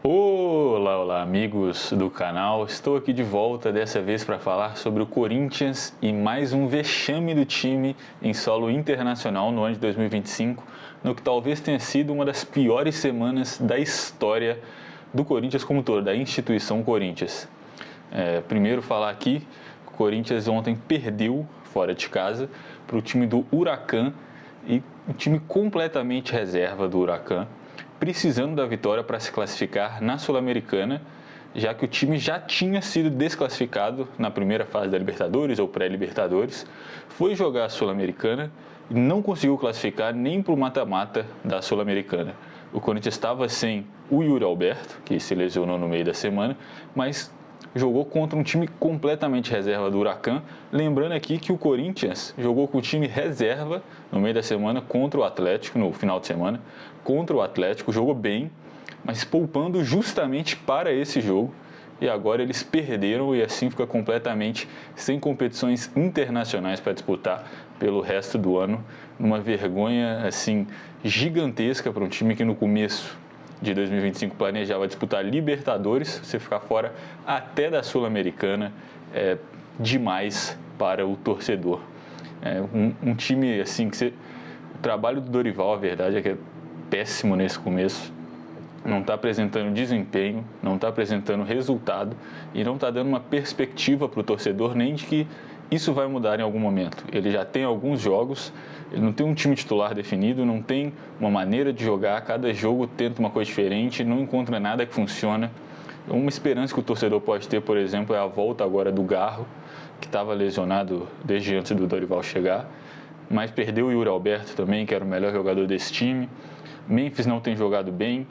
Olá, olá, amigos do canal. Estou aqui de volta, dessa vez para falar sobre o Corinthians e mais um vexame do time em solo internacional no ano de 2025, no que talvez tenha sido uma das piores semanas da história do Corinthians como todo, da instituição Corinthians. Primeiro falar aqui, o Corinthians ontem perdeu fora de casa para o time do Huracan, e um time completamente reserva do Huracan, precisando da vitória para se classificar na Sul-Americana, já que o time já tinha sido desclassificado na primeira fase da Libertadores ou pré-Libertadores, foi jogar a Sul-Americana e não conseguiu classificar nem para o mata-mata da Sul-Americana. O Corinthians estava sem o Yuri Alberto, que se lesionou no meio da semana, mas jogou contra um time completamente reserva do Huracan. Lembrando aqui que o Corinthians jogou com o time reserva no meio da semana contra o Atlético, no final de semana, contra o Atlético, jogou bem, mas poupando justamente para esse jogo. E agora eles perderam e assim fica completamente sem competições internacionais para disputar pelo resto do ano. Uma vergonha assim gigantesca para um time que no começo de 2025 planejava disputar Libertadores. Você ficar fora até da Sul-Americana é demais para o torcedor. Um time assim que o trabalho do Dorival, a verdade é que é péssimo nesse começo. Não está apresentando desempenho, não está apresentando resultado e não está dando uma perspectiva para o torcedor nem de que isso vai mudar em algum momento. Ele já tem alguns jogos, ele não tem um time titular definido, não tem uma maneira de jogar, cada jogo tenta uma coisa diferente, não encontra nada que funciona. Uma esperança que o torcedor pode ter, por exemplo, é a volta agora do Garro, que estava lesionado desde antes do Dorival chegar, mas perdeu o Yuri Alberto também, que era o melhor jogador desse time. Memphis não tem jogado bem.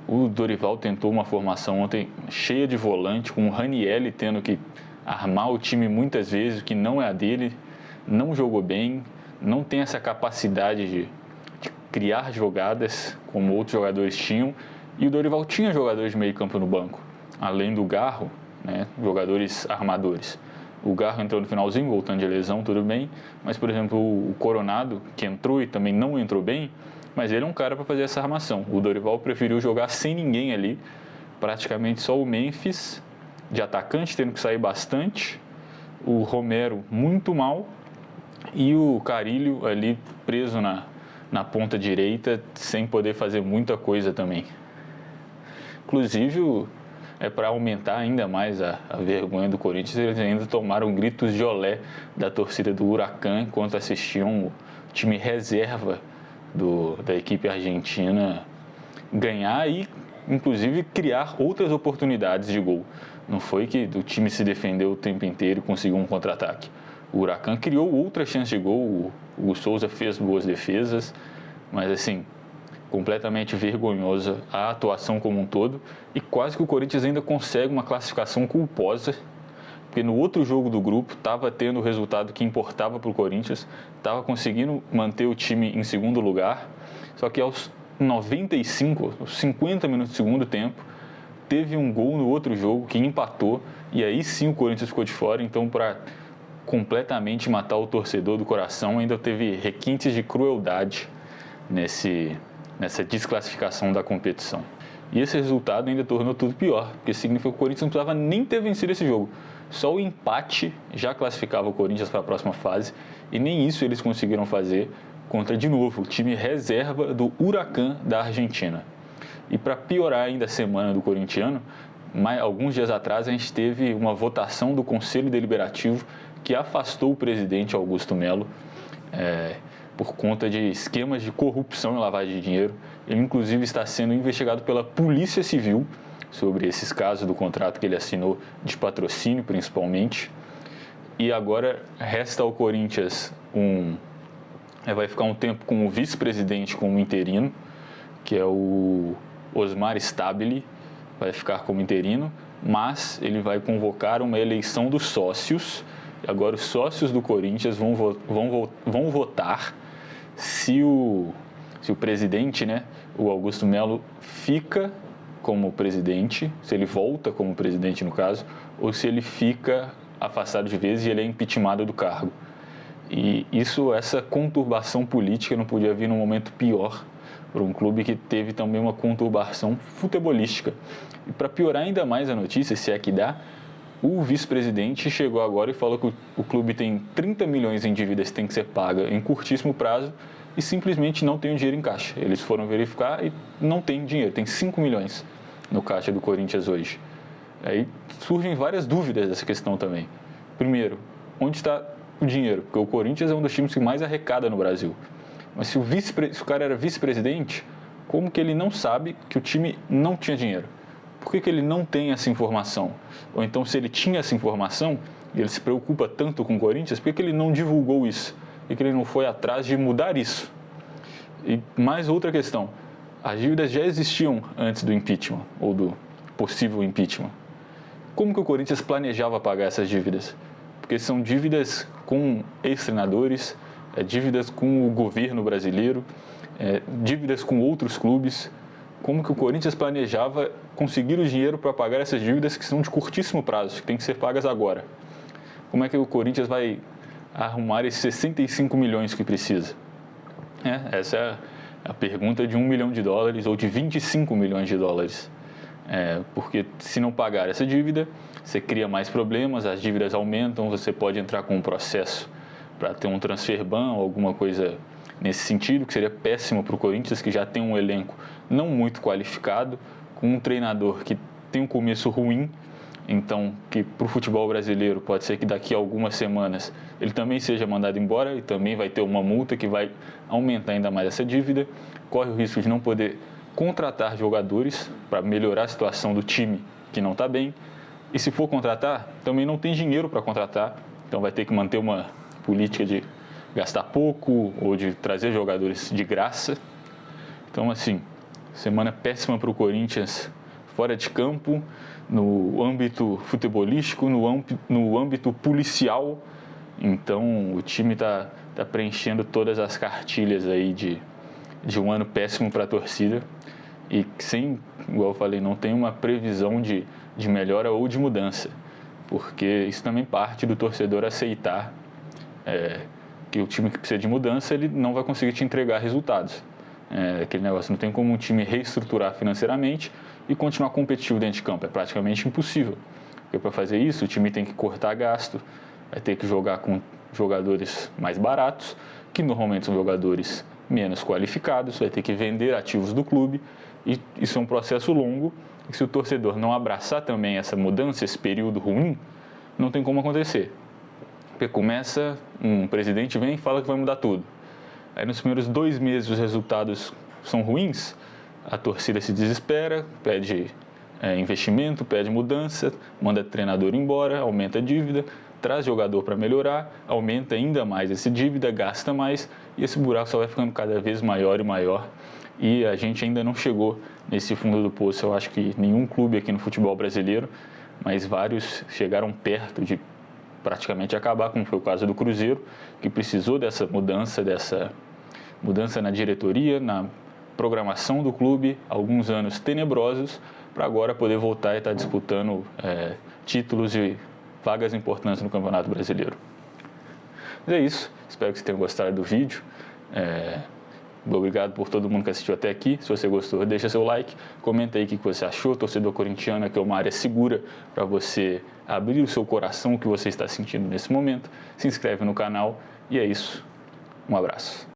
O Dorival tentou uma formação ontem cheia de volante, com o Ranieri tendo que armar o time muitas vezes, que não é a dele, não jogou bem, não tem essa capacidade de criar jogadas como outros jogadores tinham, e o Dorival tinha jogadores de meio campo no banco, além do Garro, né, jogadores armadores. O Garro entrou no finalzinho, voltando de lesão, tudo bem, mas, por exemplo, o Coronado, que entrou e também não entrou bem, mas ele é um cara para fazer essa armação. O Dorival preferiu jogar sem ninguém ali, praticamente só o Memphis de atacante, tendo que sair bastante, o Romero muito mal e o Carrilho ali preso na ponta direita, sem poder fazer muita coisa também. Inclusive, para aumentar ainda mais a vergonha do Corinthians, eles ainda tomaram gritos de olé da torcida do Huracan enquanto assistiam o time reserva da equipe argentina ganhar e, inclusive, criar outras oportunidades de gol. Não foi que o time se defendeu o tempo inteiro e conseguiu um contra-ataque. O Huracan criou outras chances de gol, o Hugo Souza fez boas defesas, mas assim, completamente vergonhosa a atuação como um todo, e quase que o Corinthians ainda consegue uma classificação culposa, porque no outro jogo do grupo estava tendo o resultado que importava para o Corinthians, estava conseguindo manter o time em segundo lugar, só que aos 95, aos 50 minutos do segundo tempo, teve um gol no outro jogo que empatou, e aí sim o Corinthians ficou de fora. Então, para completamente matar o torcedor do coração, ainda teve requintes de crueldade nessa desclassificação da competição. E esse resultado ainda tornou tudo pior, porque significa que o Corinthians não precisava nem ter vencido esse jogo. Só o empate já classificava o Corinthians para a próxima fase, e nem isso eles conseguiram fazer contra, de novo, o time reserva do Huracan da Argentina. E para piorar ainda a semana do corintiano, alguns dias atrás a gente teve uma votação do Conselho Deliberativo que afastou o presidente Augusto Melo por conta de esquemas de corrupção e lavagem de dinheiro. Ele, inclusive, está sendo investigado pela Polícia Civil sobre esses casos do contrato que ele assinou de patrocínio, principalmente. E agora resta ao Corinthians vai ficar um tempo com o vice-presidente como interino, que é o Osmar Stabile, vai ficar como interino, mas ele vai convocar uma eleição dos sócios. Agora os sócios do Corinthians vão votar se o presidente, né, o Augusto Melo, fica como presidente, se ele volta como presidente no caso, ou se ele fica afastado de vez e ele é impeachmentado do cargo. E essa conturbação política não podia vir num momento pior, por um clube que teve também uma conturbação futebolística. E para piorar ainda mais a notícia, se é que dá, o vice-presidente chegou agora e falou que o clube tem 30 milhões em dívidas que tem que ser paga em curtíssimo prazo e simplesmente não tem o dinheiro em caixa. Eles foram verificar e não tem dinheiro, tem 5 milhões no caixa do Corinthians hoje. Aí surgem várias dúvidas dessa questão também. Primeiro, onde está o dinheiro? Porque o Corinthians é um dos times que mais arrecada no Brasil. Mas se o cara era vice-presidente, como que ele não sabe que o time não tinha dinheiro? Por que ele não tem essa informação? Ou então, se ele tinha essa informação e ele se preocupa tanto com o Corinthians, por que ele não divulgou isso? Por que ele não foi atrás de mudar isso? E mais outra questão, as dívidas já existiam antes do impeachment, ou do possível impeachment. Como que o Corinthians planejava pagar essas dívidas? Porque são dívidas com ex-treinadores, dívidas com o governo brasileiro, dívidas com outros clubes. Como que o Corinthians planejava conseguir o dinheiro para pagar essas dívidas que são de curtíssimo prazo, que tem que ser pagas agora? Como é que o Corinthians vai arrumar esses 65 milhões que precisa? Essa é a pergunta de $1 milhão ou de 25 milhões de dólares. Porque se não pagar essa dívida, você cria mais problemas, as dívidas aumentam, você pode entrar com um processo para ter um transfer ban ou alguma coisa nesse sentido, que seria péssimo para o Corinthians, que já tem um elenco não muito qualificado, com um treinador que tem um começo ruim, então que para o futebol brasileiro pode ser que daqui a algumas semanas ele também seja mandado embora e também vai ter uma multa que vai aumentar ainda mais essa dívida, corre o risco de não poder contratar jogadores para melhorar a situação do time que não está bem, e se for contratar, também não tem dinheiro para contratar, então vai ter que manter uma política de gastar pouco ou de trazer jogadores de graça. Então, assim, semana péssima para o Corinthians fora de campo, no âmbito futebolístico, no âmbito policial. Então, o time está preenchendo todas as cartilhas aí de um ano péssimo para a torcida e sem, igual eu falei, não tem uma previsão de melhora ou de mudança, porque isso também parte do torcedor aceitar que o time que precisa de mudança, ele não vai conseguir te entregar resultados. Aquele negócio, não tem como um time reestruturar financeiramente e continuar competitivo dentro de campo, é praticamente impossível. Porque para fazer isso, o time tem que cortar gasto, vai ter que jogar com jogadores mais baratos, que normalmente são jogadores menos qualificados, vai ter que vender ativos do clube, e isso é um processo longo, e se o torcedor não abraçar também essa mudança, esse período ruim, não tem como acontecer. Porque começa, um presidente vem e fala que vai mudar tudo. Aí nos primeiros 2 meses os resultados são ruins, a torcida se desespera, pede investimento, pede mudança, manda treinador embora, aumenta a dívida, traz jogador para melhorar, aumenta ainda mais essa dívida, gasta mais e esse buraco só vai ficando cada vez maior e maior. E a gente ainda não chegou nesse fundo do poço. Eu acho que nenhum clube aqui no futebol brasileiro, mas vários chegaram perto de praticamente acabar, como foi o caso do Cruzeiro, que precisou dessa mudança na diretoria, na programação do clube, alguns anos tenebrosos, para agora poder voltar e estar disputando títulos e vagas importantes no Campeonato Brasileiro. Mas é isso, espero que vocês tenham gostado do vídeo. Obrigado por todo mundo que assistiu até aqui. Se você gostou, deixa seu like, comenta aí o que você achou. Torcedor corintiano, que é uma área segura para você abrir o seu coração, o que você está sentindo nesse momento. Se inscreve no canal e é isso. Um abraço.